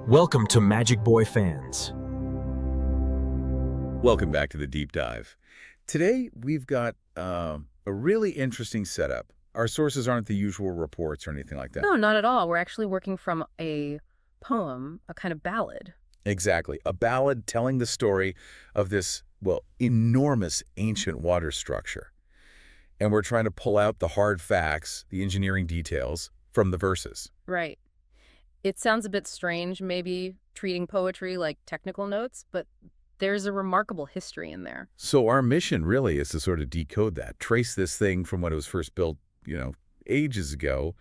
Welcome to Magic Boy fans. Welcome back to the Deep Dive. Today, we've got a really interesting setup. Our sources aren't the usual reports or anything like that. No, not at all. We're actually working from a poem, a kind of ballad. Exactly. A ballad telling the story of this, well, enormous ancient water structure. And we're trying to pull out the hard facts, the engineering details, from the verses. Right. It sounds a bit strange, maybe treating poetry like technical notes, but there's a remarkable history in there. So our mission really is to sort of decode that, trace this thing from when it was first built, ages ago,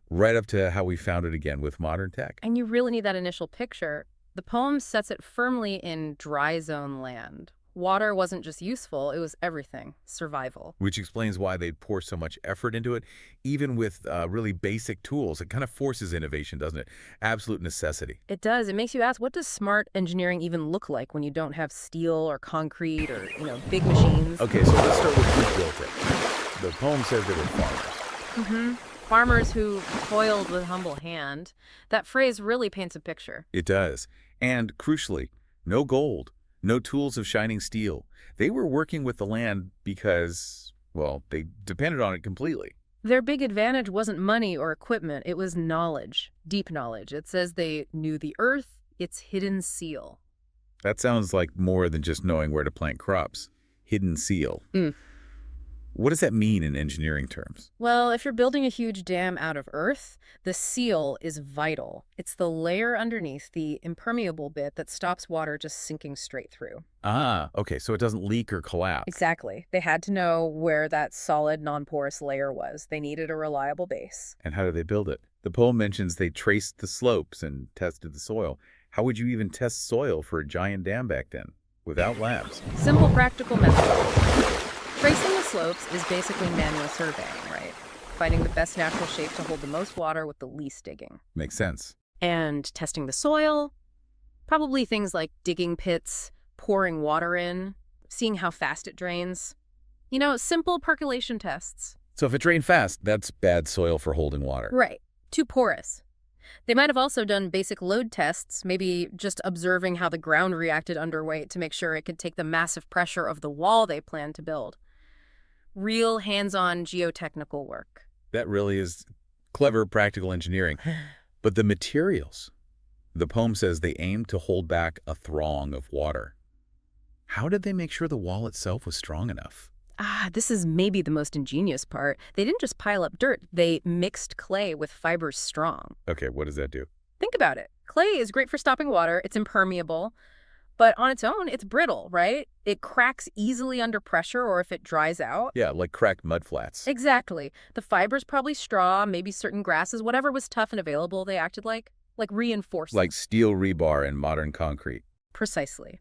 right up to how we found it again with modern tech. And you really need that initial picture. The poem sets it firmly in dry zone land. Water wasn't just useful, it was everything, survival. Which explains why they'd pour so much effort into it, even with really basic tools. It kind of forces innovation, doesn't it? Absolute necessity. It does. It makes you ask, what does smart engineering even look like when you don't have steel or concrete or, big machines? Okay, so let's start with who built it. The poem says they were farmers. Farmers who toiled with humble hand. That phrase really paints a picture. It does. And crucially, no gold. No tools of shining steel. They were working with the land because, well, they depended on it completely. Their big advantage wasn't money or equipment, it was knowledge, deep knowledge. It says they knew the earth, its hidden seal. That sounds like more than just knowing where to plant crops. Hidden seal. What does that mean in engineering terms? Well, if you're building a huge dam out of earth, the seal is vital. It's the layer underneath, the impermeable bit that stops water just sinking straight through. Ah, okay, so it doesn't leak or collapse. Exactly. They had to know where that solid, non-porous layer was. They needed a reliable base. And how do they build it? The poem mentions they traced the slopes and tested the soil. How would you even test soil for a giant dam back then, without labs? Simple, practical methods. Tracing the slopes is basically manual surveying, right? Finding the best natural shape to hold the most water with the least digging. Makes sense. And testing the soil, probably things like digging pits, pouring water in, seeing how fast it drains. Simple percolation tests. So if it drained fast, that's bad soil for holding water. Right. Too porous. They might have also done basic load tests, maybe just observing how the ground reacted under weight to make sure it could take the massive pressure of the wall they planned to build. Real hands-on geotechnical work. That really is clever practical engineering. But the materials. The poem says they aimed to hold back a throng of water. How did they make sure the wall itself was strong enough? This is maybe the most ingenious part. They didn't just pile up dirt. They mixed clay with fibers strong. Okay, what does that do? Think about it. Clay is great for stopping water. It's impermeable. But on its own, it's brittle, right? It cracks easily under pressure or if it dries out. Yeah, like cracked mud flats. Exactly. The fibers, probably straw, maybe certain grasses, whatever was tough and available, they acted like reinforcements. Like steel rebar in modern concrete. Precisely.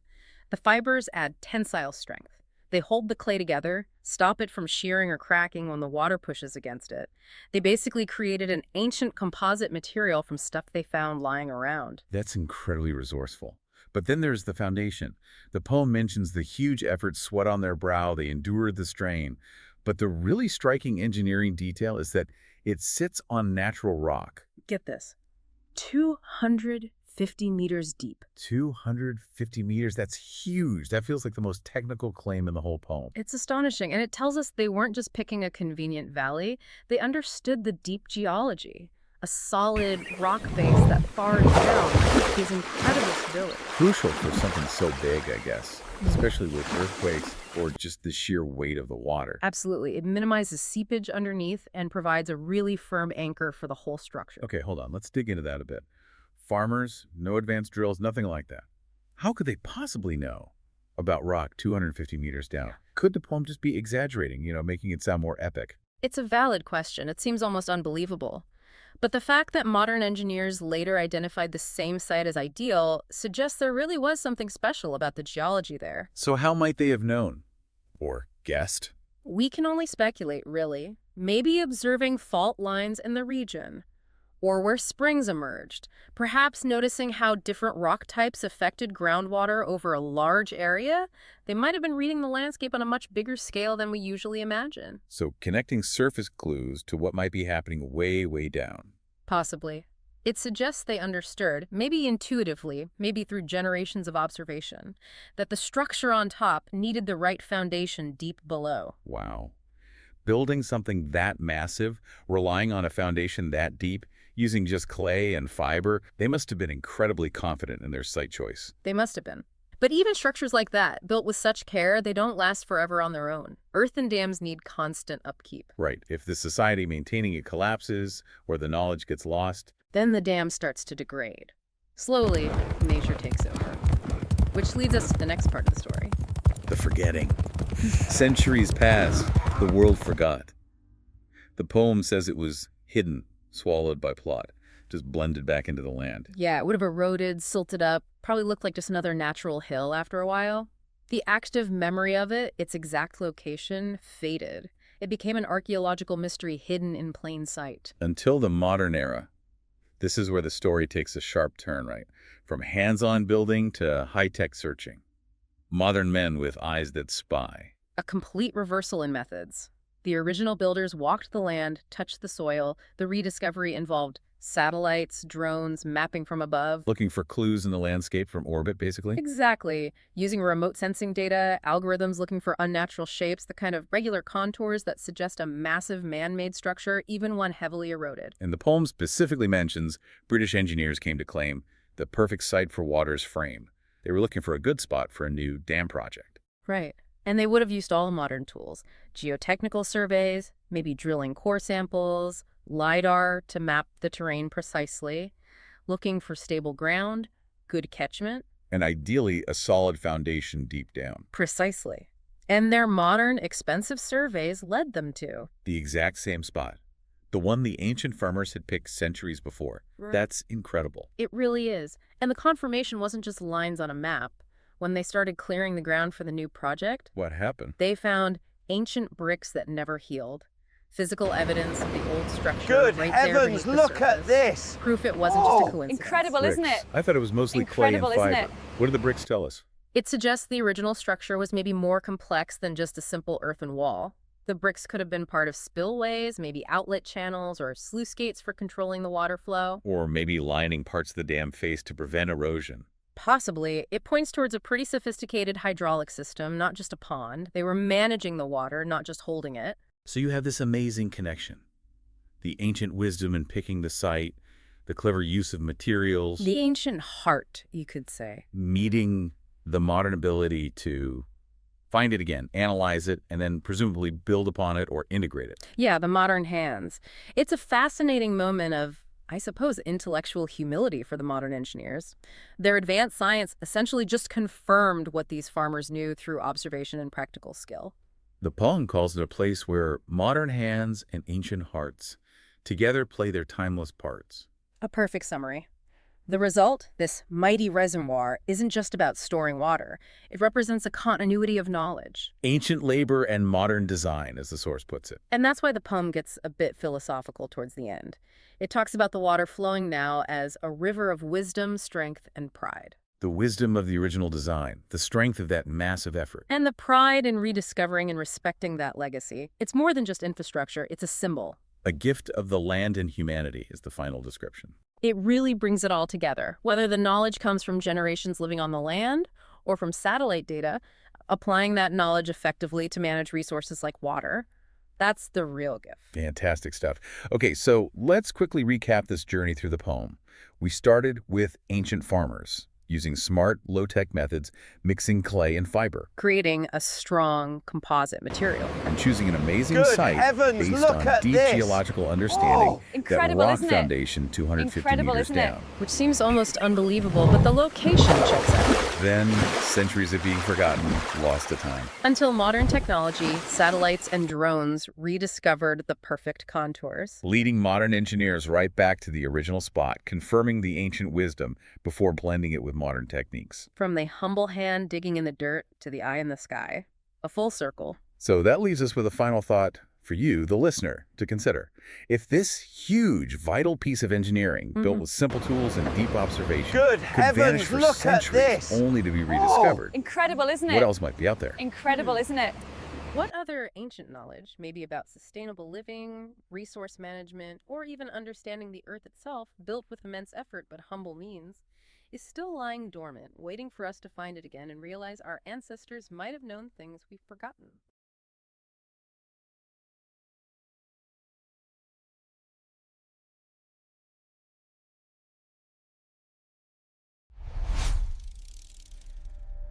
The fibers add tensile strength. They hold the clay together, stop it from shearing or cracking when the water pushes against it. They basically created an ancient composite material from stuff they found lying around. That's incredibly resourceful. But then there's the foundation. The poem mentions the huge effort, sweat on their brow, they endured the strain. But the really striking engineering detail is that it sits on natural rock. Get this, 250 meters deep. 250 meters, that's huge. That feels like the most technical claim in the whole poem. It's astonishing, and it tells us they weren't just picking a convenient valley. They understood the deep geology. A solid rock base that far down gives incredible stability. Crucial for something so big, I guess, especially with earthquakes or just the sheer weight of the water. Absolutely. It minimizes seepage underneath and provides a really firm anchor for the whole structure. Okay, hold on. Let's dig into that a bit. Farmers, no advanced drills, nothing like that. How could they possibly know about rock 250 meters down? Could the poem just be exaggerating, making it sound more epic? It's a valid question. It seems almost unbelievable. But the fact that modern engineers later identified the same site as ideal suggests there really was something special about the geology there. So how might they have known? Or guessed? We can only speculate, really. Maybe observing fault lines in the region, or where springs emerged, perhaps noticing how different rock types affected groundwater over a large area. They might have been reading the landscape on a much bigger scale than we usually imagine. So connecting surface clues to what might be happening way, way down. Possibly. It suggests they understood, maybe intuitively, maybe through generations of observation, that the structure on top needed the right foundation deep below. Wow. Building something that massive, relying on a foundation that deep, using just clay and fiber, they must have been incredibly confident in their site choice. They must have been. But even structures like that, built with such care, they don't last forever on their own. Earthen dams need constant upkeep. Right. If the society maintaining it collapses or the knowledge gets lost, Then the dam starts to degrade. Slowly, nature takes over. Which leads us to the next part of the story. the forgetting. Centuries passed, the world forgot. The poem says it was hidden, swallowed by plot, just blended back into the land. Yeah, it would have eroded, silted up, probably looked like just another natural hill after a while. The active memory of it, its exact location, faded. It became an archaeological mystery hidden in plain sight. Until the modern era. This is where the story takes a sharp turn, right? From hands-on building to high-tech searching. Modern men with eyes that spy. A complete reversal in methods. The original builders walked the land, touched the soil. The rediscovery involved satellites, drones, mapping from above. Looking for clues in the landscape from orbit, basically? Exactly. Using remote sensing data, algorithms looking for unnatural shapes, the kind of regular contours that suggest a massive man-made structure, even one heavily eroded. And the poem specifically mentions British engineers came to claim the perfect site for water's frame. They were looking for a good spot for a new dam project. Right. And they would have used all modern tools. Geotechnical surveys, maybe drilling core samples, LiDAR to map the terrain precisely, looking for stable ground, good catchment. And ideally, a solid foundation deep down. Precisely. And their modern, expensive surveys led them to. The exact same spot. The one the ancient farmers had picked centuries before. Right. That's incredible. It really is. And the confirmation wasn't just lines on a map. When they started clearing the ground for the new project, What happened? they found ancient bricks that never healed. Physical evidence of the old structure Good right there heavens, beneath the look at surface. this! Proof it wasn't just a Oh, coincidence. Incredible, isn't it? I thought it was mostly clay and Incredible, fiber. isn't it? What do the bricks tell us? It suggests the original structure was maybe more complex than just a simple earthen wall. The bricks could have been part of spillways, maybe outlet channels, or sluice gates for controlling the water flow. Or maybe lining parts of the dam face to prevent erosion. Possibly. It points towards a pretty sophisticated hydraulic system, not just a pond. They were managing the water, not just holding it. So you have this amazing connection. The ancient wisdom in picking the site, the clever use of materials, The ancient heart, you could say. meeting the modern ability to find it again, analyze it, and then presumably build upon it or integrate it. Yeah, the modern hands. It's a fascinating moment of, I suppose, intellectual humility for the modern engineers. Their advanced science essentially just confirmed what these farmers knew through observation and practical skill. The poem calls it a place where modern hands and ancient hearts together play their timeless parts. A perfect summary. The result, this mighty reservoir, isn't just about storing water. It represents a continuity of knowledge. Ancient labor and modern design, as the source puts it. And that's why the poem gets a bit philosophical towards the end. It talks about the water flowing now as a river of wisdom, strength, and pride. The wisdom of the original design, the strength of that massive effort. And the pride in rediscovering and respecting that legacy. It's more than just infrastructure, it's a symbol. A gift of the land and humanity is the final description. It really brings it all together, whether the knowledge comes from generations living on the land or from satellite data, applying that knowledge effectively to manage resources like water. That's the real gift. Fantastic stuff. Okay, so let's quickly recap this journey through the poem. We started with ancient farmers, using smart, low-tech methods, mixing clay and fiber, Creating a strong composite material. and choosing an amazing Good site heavens, based look on at deep this. geological understanding Oh, that incredible, rock isn't it? foundation 250 Incredible, meters isn't it? down. Which seems almost unbelievable, but the location checks out. Then, centuries of being forgotten, lost to time. Until modern technology, satellites and drones rediscovered the perfect contours. Leading modern engineers right back to the original spot, confirming the ancient wisdom before blending it with modern techniques. From the humble hand digging in the dirt to the eye in the sky. A full circle. So that leaves us with a final thought for you, the listener, to consider. If this huge, vital piece of engineering, built with simple tools and deep observation, Good could heavens, vanish for look at centuries this. only to be rediscovered, Incredible, isn't it? what else might be out there? Incredible, isn't it? What other ancient knowledge, maybe about sustainable living, resource management, or even understanding the earth itself, built with immense effort but humble means, is still lying dormant, waiting for us to find it again and realize our ancestors might have known things we've forgotten?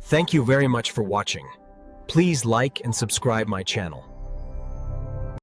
Thank you very much for watching. Please like and subscribe my channel.